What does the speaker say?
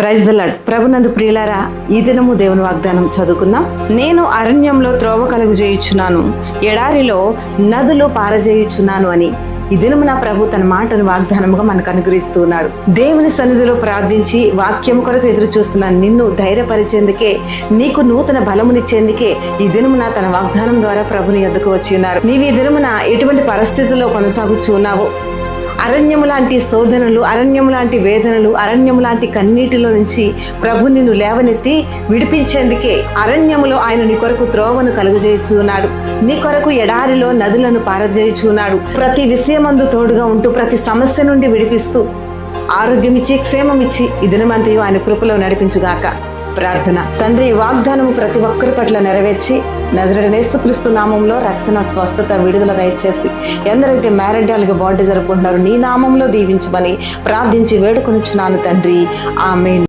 Praise the lord. ప్రభునందు ప్రియులారా, ఈ దినము దేవుని వాగ్దానం చదువుకుందాం. నేను అరణ్యంలో త్రోవ కలుగు చేయుచున్నాను, ఎడారిలో నదులు పారజేయుచున్నాను అని ఈ దినము నా ప్రభు తన మాటను వాగ్దానముగా మనకు అనుగ్రహిస్తూ ఉన్నాడు. దేవుని సన్నిధిలో ప్రార్థించి వాక్యం కొరకు ఎదురు చూస్తున్నాను నిన్ను ధైర్యపరిచేందుకే, నీకు నూతన బలమునిచ్చేందుకే ఈ దినమున తన వాగ్దానం ద్వారా ప్రభుని యొద్దకు వచ్చి ఉన్నారు. నీవు ఈ దినమున ఎటువంటి పరిస్థితుల్లో కొనసాగుచూ ఉన్నావో, అరణ్యము లాంటి శోధనలు, అరణ్యము లాంటి వేదనలు, అరణ్యము లాంటి కన్నీటిలో నుంచి ప్రభు నిన్ను లేవనెత్తి విడిపించేందుకే అరణ్యములో ఆయన నీ కొరకు త్రోవను కలుగజేయుచున్నాడు. నీ కొరకు ఎడారిలో నదులను పారజేయుచున్నాడు. ప్రతి విషయమందు తోడుగా ఉంటూ ప్రతి సమస్య నుండి విడిపిస్తూ ఆరోగ్యం ఇచ్చి క్షేమం ఇచ్చి ఈ దినమంతయు ఆయన కృపలో నడిపించుగాక. ప్రార్థన. తండ్రి, వాగ్దానము ప్రతి ఒక్కరి పట్ల నెరవేర్చి నజరేయుడైన యేసుక్రీస్తు నామంలో రక్షణ, స్వస్థత, విడుదల దయచేసి ఎందరైతే మ్యారేడాలుగా బర్త్డే జరుపుకుంటున్నారో నీ నామంలో దీవించమని ప్రార్థించి వేడుకొనుచున్నాను తండ్రి. ఆమేన్.